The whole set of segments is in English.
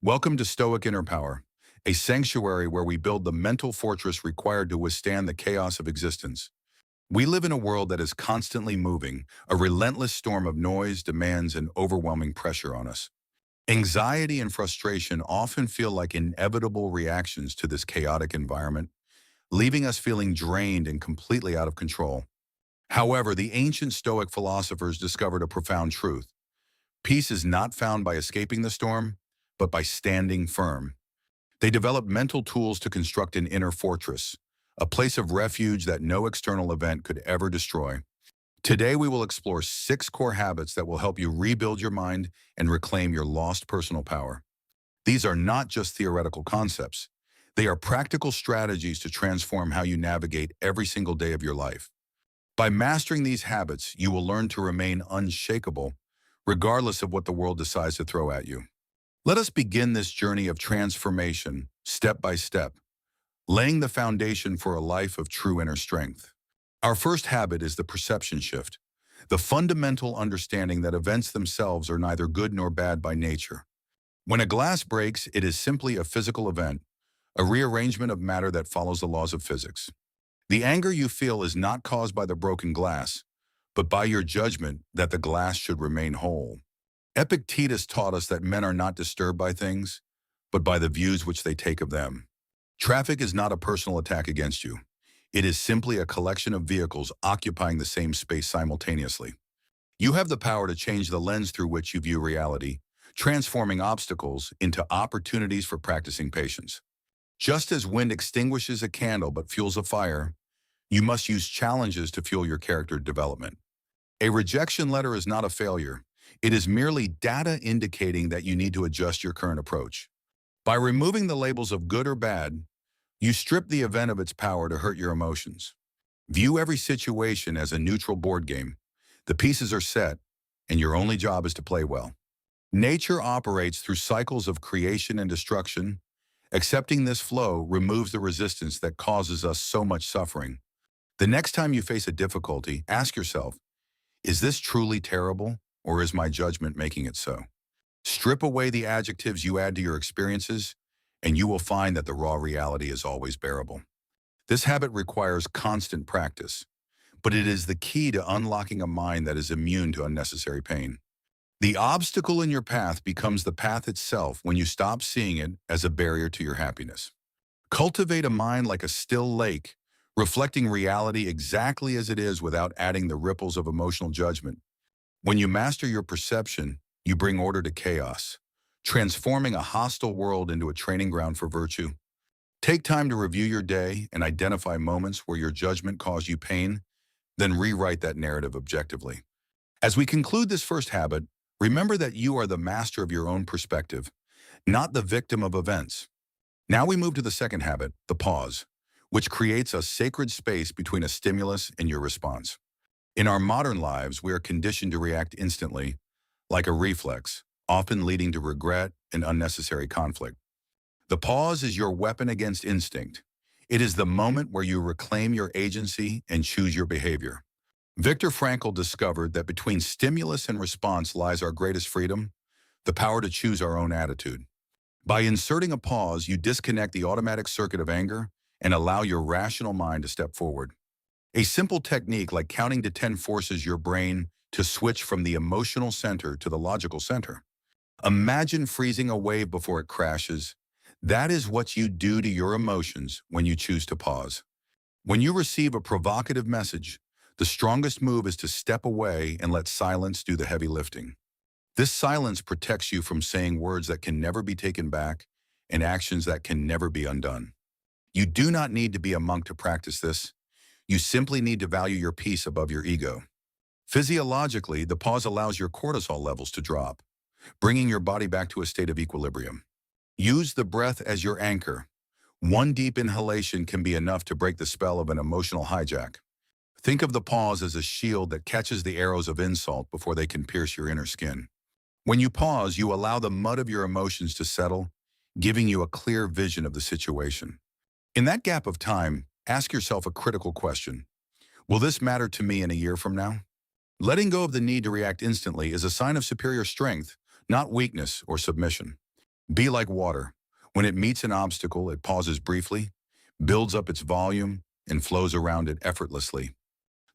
Welcome to Stoic Inner Power, a sanctuary where we build the mental fortress required to withstand the chaos of existence. We live in a world that is constantly moving, a relentless storm of noise, demands, and overwhelming pressure on us. Anxiety and frustration often feel like inevitable reactions to this chaotic environment, leaving us feeling drained and completely out of control. However, the ancient Stoic philosophers discovered a profound truth. Peace is not found by escaping the storm, but by standing firm. They developed mental tools to construct an inner fortress, a place of refuge that no external event could ever destroy. Today, we will explore 6 core habits that will help you rebuild your mind and reclaim your lost personal power. These are not just theoretical concepts. They are practical strategies to transform how you navigate every single day of your life. By mastering these habits, you will learn to remain unshakable, regardless of what the world decides to throw at you. Let us begin this journey of transformation, step by step, laying the foundation for a life of true inner strength. Our first habit is the perception shift, the fundamental understanding that events themselves are neither good nor bad by nature. When a glass breaks, it is simply a physical event, a rearrangement of matter that follows the laws of physics. The anger you feel is not caused by the broken glass, but by your judgment that the glass should remain whole. Epictetus taught us that men are not disturbed by things, but by the views which they take of them. Traffic is not a personal attack against you. It is simply a collection of vehicles occupying the same space simultaneously. You have the power to change the lens through which you view reality, transforming obstacles into opportunities for practicing patience. Just as wind extinguishes a candle but fuels a fire, you must use challenges to fuel your character development. A rejection letter is not a failure. It is merely data indicating that you need to adjust your current approach. By removing the labels of good or bad, you strip the event of its power to hurt your emotions. View every situation as a neutral board game. The pieces are set, and your only job is to play well. Nature operates through cycles of creation and destruction. Accepting this flow removes the resistance that causes us so much suffering. The next time you face a difficulty, ask yourself, is this truly terrible, or is my judgment making it so? Strip away the adjectives you add to your experiences, and you will find that the raw reality is always bearable. This habit requires constant practice, but it is the key to unlocking a mind that is immune to unnecessary pain. The obstacle in your path becomes the path itself when you stop seeing it as a barrier to your happiness. Cultivate a mind like a still lake, reflecting reality exactly as it is without adding the ripples of emotional judgment. When you master your perception, you bring order to chaos, transforming a hostile world into a training ground for virtue. Take time to review your day and identify moments where your judgment caused you pain, then rewrite that narrative objectively. As we conclude this first habit, remember that you are the master of your own perspective, not the victim of events. Now we move to the second habit, the pause, which creates a sacred space between a stimulus and your response. In our modern lives, we are conditioned to react instantly, like a reflex, often leading to regret and unnecessary conflict. The pause is your weapon against instinct. It is the moment where you reclaim your agency and choose your behavior. Viktor Frankl discovered that between stimulus and response lies our greatest freedom, the power to choose our own attitude. By inserting a pause, you disconnect the automatic circuit of anger and allow your rational mind to step forward. A simple technique like counting to 10 forces your brain to switch from the emotional center to the logical center. Imagine freezing a wave before it crashes. That is what you do to your emotions when you choose to pause. When you receive a provocative message, the strongest move is to step away and let silence do the heavy lifting. This silence protects you from saying words that can never be taken back and actions that can never be undone. You do not need to be a monk to practice this. You simply need to value your peace above your ego. Physiologically, the pause allows your cortisol levels to drop, bringing your body back to a state of equilibrium. Use the breath as your anchor. One deep inhalation can be enough to break the spell of an emotional hijack. Think of the pause as a shield that catches the arrows of insult before they can pierce your inner skin. When you pause, you allow the mud of your emotions to settle, giving you a clear vision of the situation. In that gap of time, ask yourself a critical question. Will this matter to me in a year from now? Letting go of the need to react instantly is a sign of superior strength, not weakness or submission. Be like water. When it meets an obstacle, it pauses briefly, builds up its volume, and flows around it effortlessly.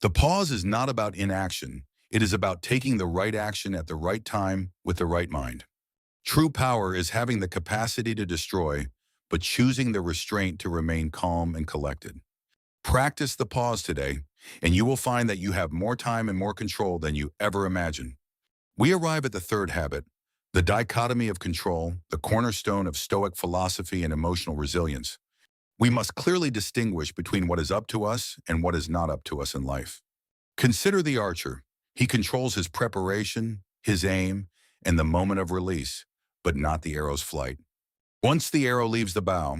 The pause is not about inaction. It is about taking the right action at the right time with the right mind. True power is having the capacity to destroy, but choosing the restraint to remain calm and collected. Practice the pause today, and you will find that you have more time and more control than you ever imagined. We arrive at the third habit, the dichotomy of control, the cornerstone of Stoic philosophy and emotional resilience. We must clearly distinguish between what is up to us and what is not up to us in life. Consider the archer. He controls his preparation, his aim, and the moment of release, but not the arrow's flight. Once the arrow leaves the bow,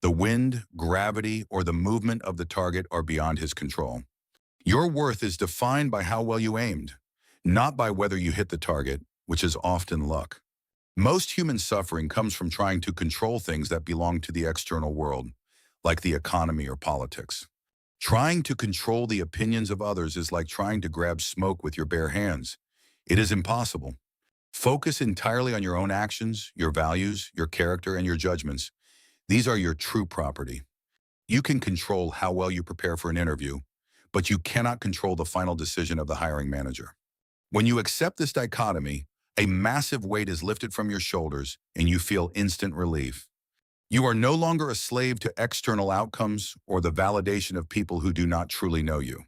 the wind, gravity, or the movement of the target are beyond his control. Your worth is defined by how well you aimed, not by whether you hit the target, which is often luck. Most human suffering comes from trying to control things that belong to the external world, like the economy or politics. Trying to control the opinions of others is like trying to grab smoke with your bare hands. It is impossible. Focus entirely on your own actions, your values, your character, and your judgments. These are your true property. You can control how well you prepare for an interview, but you cannot control the final decision of the hiring manager. When you accept this dichotomy, a massive weight is lifted from your shoulders and you feel instant relief. You are no longer a slave to external outcomes or the validation of people who do not truly know you.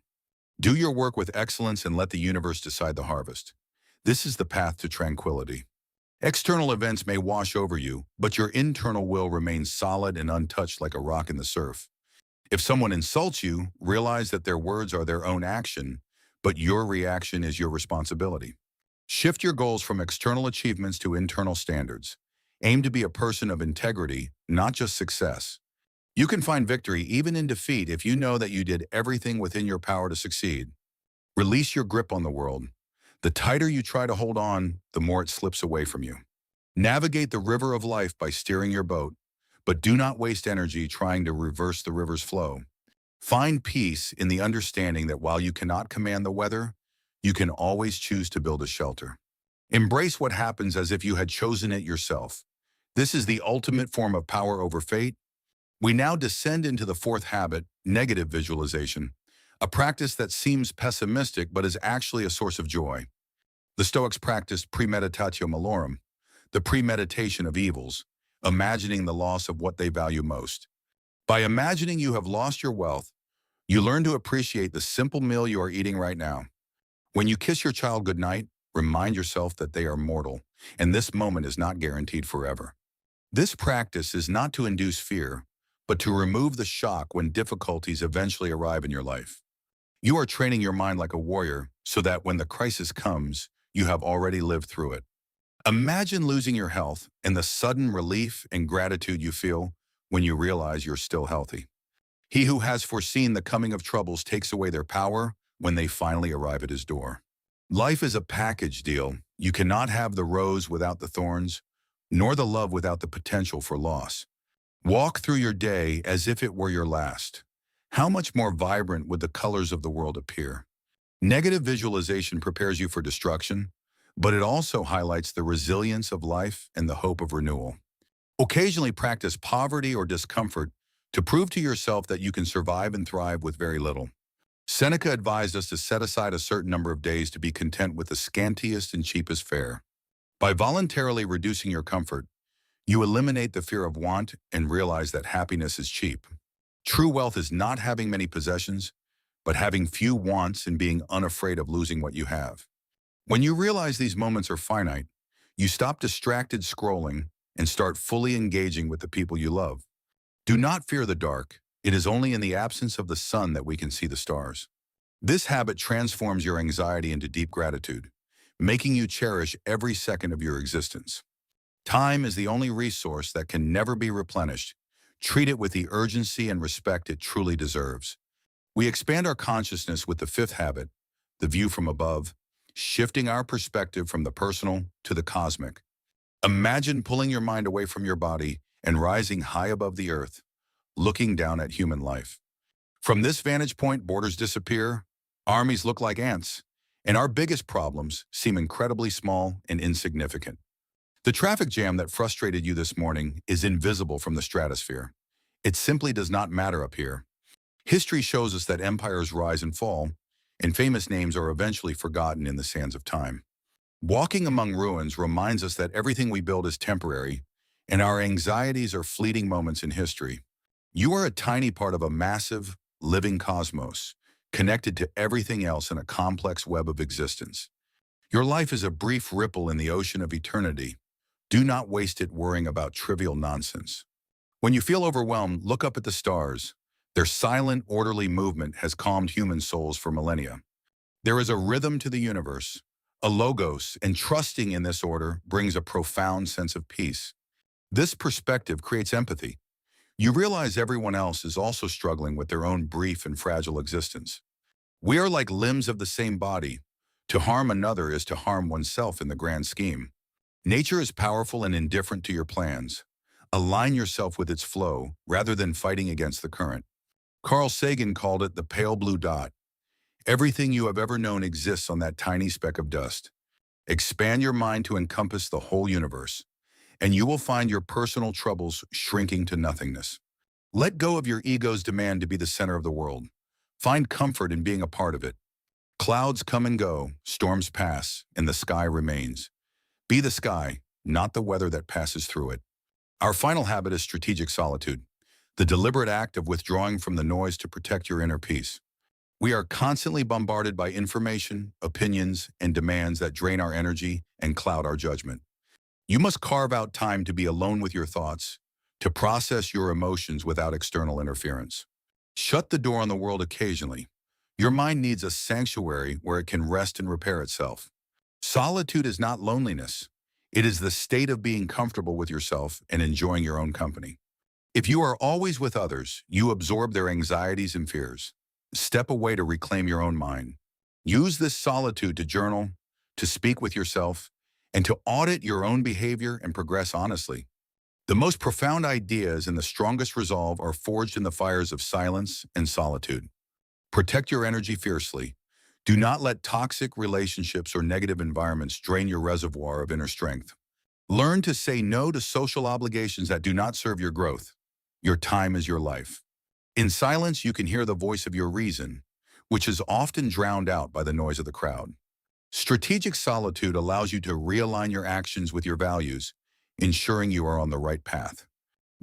Do your work with excellence and let the universe decide the harvest. This is the path to tranquility. External events may wash over you, but your internal will remains solid and untouched like a rock in the surf. If someone insults you, realize that their words are their own action, but your reaction is your responsibility. Shift your goals from external achievements to internal standards. Aim to be a person of integrity, not just success. You can find victory even in defeat if you know that you did everything within your power to succeed. Release your grip on the world. The tighter you try to hold on, the more it slips away from you. Navigate the river of life by steering your boat, but do not waste energy trying to reverse the river's flow. Find peace in the understanding that while you cannot command the weather, you can always choose to build a shelter. Embrace what happens as if you had chosen it yourself. This is the ultimate form of power over fate. We now descend into the fourth habit, negative visualization, a practice that seems pessimistic but is actually a source of joy. The Stoics practiced premeditatio malorum, the premeditation of evils, imagining the loss of what they value most. By imagining you have lost your wealth, you learn to appreciate the simple meal you are eating right now. When you kiss your child goodnight, remind yourself that they are mortal, and this moment is not guaranteed forever. This practice is not to induce fear, but to remove the shock when difficulties eventually arrive in your life. You are training your mind like a warrior so that when the crisis comes, you have already lived through it. Imagine losing your health and the sudden relief and gratitude you feel when you realize you're still healthy. He who has foreseen the coming of troubles takes away their power when they finally arrive at his door. Life is a package deal. You cannot have the rose without the thorns, nor the love without the potential for loss. Walk through your day as if it were your last. How much more vibrant would the colors of the world appear? Negative visualization prepares you for destruction, but it also highlights the resilience of life and the hope of renewal. Occasionally practice poverty or discomfort to prove to yourself that you can survive and thrive with very little. Seneca advised us to set aside a certain number of days to be content with the scantiest and cheapest fare. By voluntarily reducing your comfort, you eliminate the fear of want and realize that happiness is cheap. True wealth is not having many possessions, but having few wants and being unafraid of losing what you have. When you realize these moments are finite, you stop distracted scrolling and start fully engaging with the people you love. Do not fear the dark. It is only in the absence of the sun that we can see the stars. This habit transforms your anxiety into deep gratitude, making you cherish every second of your existence. Time is the only resource that can never be replenished. Treat it with the urgency and respect it truly deserves. We expand our consciousness with the fifth habit, the view from above, shifting our perspective from the personal to the cosmic. Imagine pulling your mind away from your body and rising high above the earth, looking down at human life. From this vantage point, borders disappear, armies look like ants, and our biggest problems seem incredibly small and insignificant. The traffic jam that frustrated you this morning is invisible from the stratosphere. It simply does not matter up here. History shows us that empires rise and fall, and famous names are eventually forgotten in the sands of time. Walking among ruins reminds us that everything we build is temporary, and our anxieties are fleeting moments in history. You are a tiny part of a massive, living cosmos, connected to everything else in a complex web of existence. Your life is a brief ripple in the ocean of eternity. Do not waste it worrying about trivial nonsense. When you feel overwhelmed, look up at the stars. Their silent, orderly movement has calmed human souls for millennia. There is a rhythm to the universe, a logos, and trusting in this order brings a profound sense of peace. This perspective creates empathy. You realize everyone else is also struggling with their own brief and fragile existence. We are like limbs of the same body. To harm another is to harm oneself in the grand scheme. Nature is powerful and indifferent to your plans. Align yourself with its flow rather than fighting against the current. Carl Sagan called it the pale blue dot. Everything you have ever known exists on that tiny speck of dust. Expand your mind to encompass the whole universe, and you will find your personal troubles shrinking to nothingness. Let go of your ego's demand to be the center of the world. Find comfort in being a part of it. Clouds come and go, storms pass, and the sky remains. Be the sky, not the weather that passes through it. Our final habit is strategic solitude, the deliberate act of withdrawing from the noise to protect your inner peace. We are constantly bombarded by information, opinions, and demands that drain our energy and cloud our judgment. You must carve out time to be alone with your thoughts, to process your emotions without external interference. Shut the door on the world occasionally. Your mind needs a sanctuary where it can rest and repair itself. Solitude is not loneliness. It is the state of being comfortable with yourself and enjoying your own company. If you are always with others, you absorb their anxieties and fears. Step away to reclaim your own mind. Use this solitude to journal, to speak with yourself, and to audit your own behavior and progress honestly. The most profound ideas and the strongest resolve are forged in the fires of silence and solitude. Protect your energy fiercely. Do not let toxic relationships or negative environments drain your reservoir of inner strength. Learn to say no to social obligations that do not serve your growth. Your time is your life. In silence, you can hear the voice of your reason, which is often drowned out by the noise of the crowd. Strategic solitude allows you to realign your actions with your values, ensuring you are on the right path.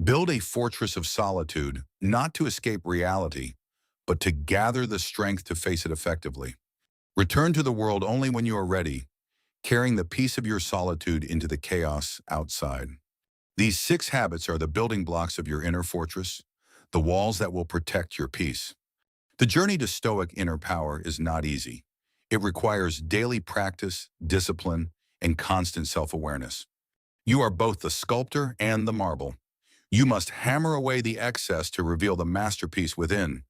Build a fortress of solitude, not to escape reality, but to gather the strength to face it effectively. Return to the world only when you are ready, carrying the peace of your solitude into the chaos outside. These 6 habits are the building blocks of your inner fortress, the walls that will protect your peace. The journey to Stoic inner power is not easy. It requires daily practice, discipline, and constant self-awareness. You are both the sculptor and the marble. You must hammer away the excess to reveal the masterpiece within.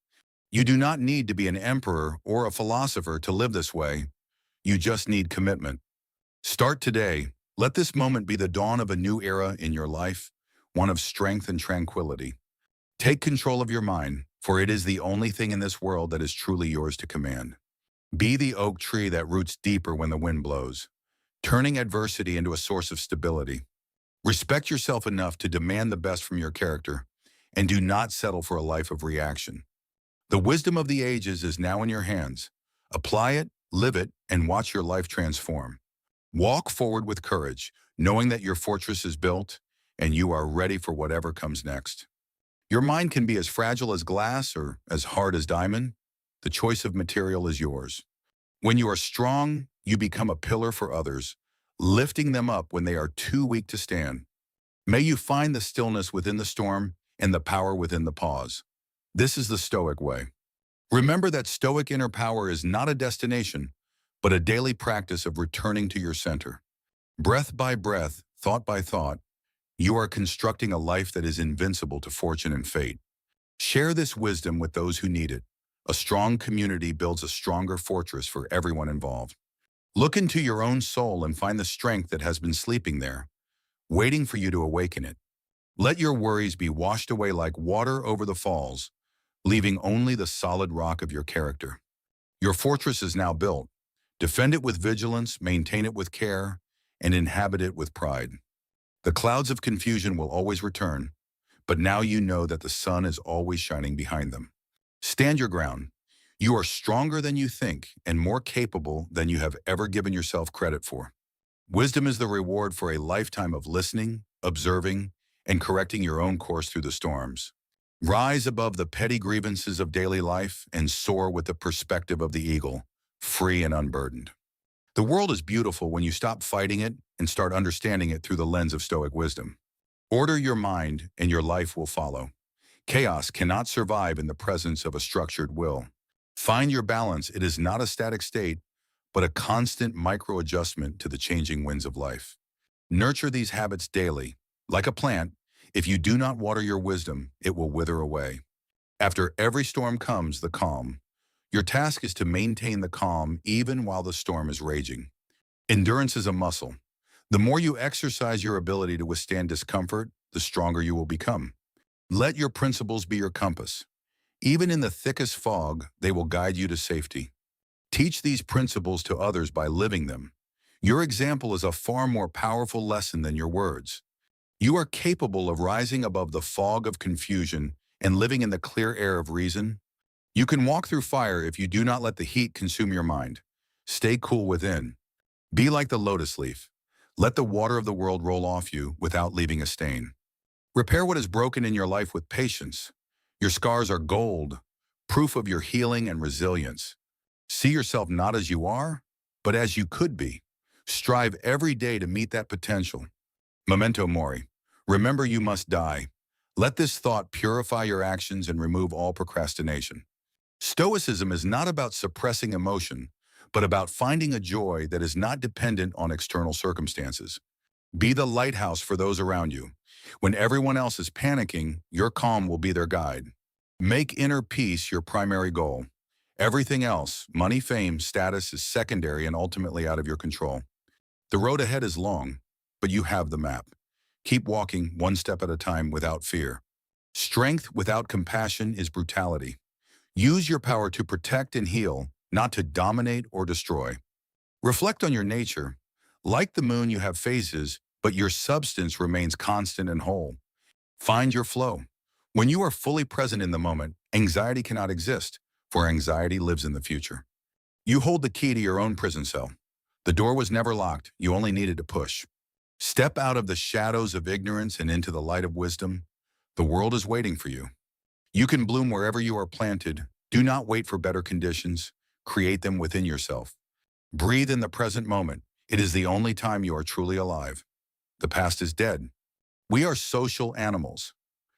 You do not need to be an emperor or a philosopher to live this way. You just need commitment. Start today. Let this moment be the dawn of a new era in your life, one of strength and tranquility. Take control of your mind, for it is the only thing in this world that is truly yours to command. Be the oak tree that roots deeper when the wind blows, turning adversity into a source of stability. Respect yourself enough to demand the best from your character, and do not settle for a life of reaction. The wisdom of the ages is now in your hands. Apply it, live it, and watch your life transform. Walk forward with courage, knowing that your fortress is built and you are ready for whatever comes next. Your mind can be as fragile as glass or as hard as diamond. The choice of material is yours. When you are strong, you become a pillar for others, lifting them up when they are too weak to stand. May you find the stillness within the storm and the power within the pause. This is the Stoic way. Remember that Stoic inner power is not a destination, but a daily practice of returning to your center. Breath by breath, thought by thought, you are constructing a life that is invincible to fortune and fate. Share this wisdom with those who need it. A strong community builds a stronger fortress for everyone involved. Look into your own soul and find the strength that has been sleeping there, waiting for you to awaken it. Let your worries be washed away like water over the falls, leaving only the solid rock of your character. Your fortress is now built. Defend it with vigilance, maintain it with care, and inhabit it with pride. The clouds of confusion will always return, but now you know that the sun is always shining behind them. Stand your ground. You are stronger than you think and more capable than you have ever given yourself credit for. Wisdom is the reward for a lifetime of listening, observing, and correcting your own course through the storms. Rise above the petty grievances of daily life and soar with the perspective of the eagle, free and unburdened. The world is beautiful when you stop fighting it and start understanding it through the lens of Stoic wisdom. Order your mind and your life will follow. Chaos cannot survive in the presence of a structured will. Find your balance. It is not a static state, but a constant micro-adjustment to the changing winds of life. Nurture these habits daily. Like a plant, if you do not water your wisdom, it will wither away. After every storm comes the calm. Your task is to maintain the calm even while the storm is raging. Endurance is a muscle. The more you exercise your ability to withstand discomfort, the stronger you will become. Let your principles be your compass. Even in the thickest fog, they will guide you to safety. Teach these principles to others by living them. Your example is a far more powerful lesson than your words. You are capable of rising above the fog of confusion and living in the clear air of reason. You can walk through fire if you do not let the heat consume your mind. Stay cool within. Be like the lotus leaf. Let the water of the world roll off you without leaving a stain. Repair what is broken in your life with patience. Your scars are gold, proof of your healing and resilience. See yourself not as you are, but as you could be. Strive every day to meet that potential. Memento mori. Remember you must die. Let this thought purify your actions and remove all procrastination. Stoicism is not about suppressing emotion, but about finding a joy that is not dependent on external circumstances. Be the lighthouse for those around you. When everyone else is panicking, your calm will be their guide. Make inner peace your primary goal. Everything else, money, fame, status, is secondary and ultimately out of your control. The road ahead is long, but you have the map. Keep walking one step at a time without fear. Strength without compassion is brutality. Use your power to protect and heal, not to dominate or destroy. Reflect on your nature. Like the moon, you have phases, but your substance remains constant and whole. Find your flow. When you are fully present in the moment, anxiety cannot exist, for anxiety lives in the future. You hold the key to your own prison cell. The door was never locked, you only needed to push. Step out of the shadows of ignorance and into the light of wisdom. The world is waiting for you. You can bloom wherever you are planted. Do not wait for better conditions. Create them within yourself. Breathe in the present moment. It is the only time you are truly alive. The past is dead. We are social animals.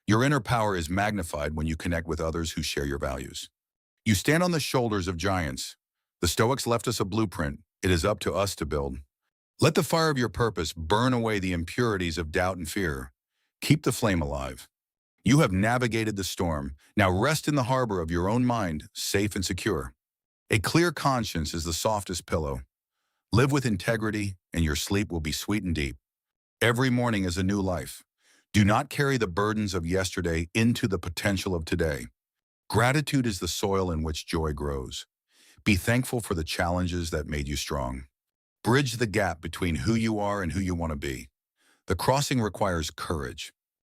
Your inner power is magnified when you connect with others who share your values. You stand on the shoulders of giants. The Stoics left us a blueprint. It is up to us to build. Let the fire of your purpose burn away the impurities of doubt and fear. Keep the flame alive. You have navigated the storm. Now rest in the harbor of your own mind, safe and secure. A clear conscience is the softest pillow. Live with integrity, and your sleep will be sweet and deep. Every morning is a new life. Do not carry the burdens of yesterday into the potential of today. Gratitude is the soil in which joy grows. Be thankful for the challenges that made you strong. Bridge the gap between who you are and who you want to be. The crossing requires courage.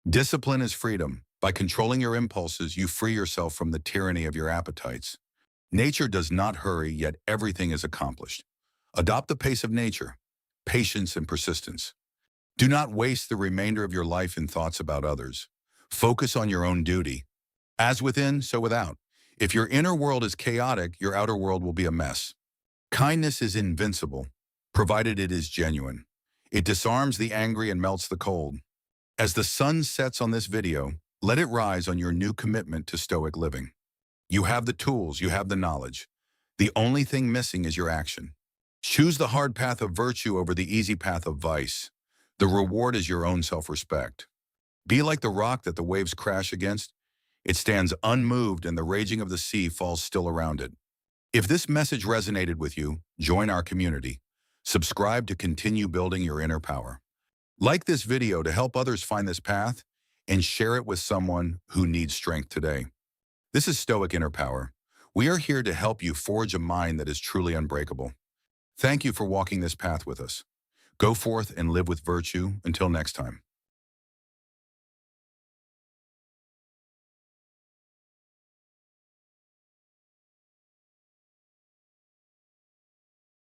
Discipline is freedom. By controlling your impulses, you free yourself from the tyranny of your appetites. Nature does not hurry, yet everything is accomplished. Adopt the pace of nature, patience and persistence. Do not waste the remainder of your life in thoughts about others. Focus on your own duty. As within, so without. If your inner world is chaotic, your outer world will be a mess. Kindness is invincible, provided it is genuine. It disarms the angry and melts the cold. As the sun sets on this video, let it rise on your new commitment to Stoic living. You have the tools, you have the knowledge. The only thing missing is your action. Choose the hard path of virtue over the easy path of vice. The reward is your own self-respect. Be like the rock that the waves crash against. It stands unmoved and the raging of the sea falls still around it. If this message resonated with you, join our community. Subscribe to continue building your inner power. Like this video to help others find this path and share it with someone who needs strength today. This is Stoic Inner Power. We are here to help you forge a mind that is truly unbreakable. Thank you for walking this path with us. Go forth and live with virtue. Until next time.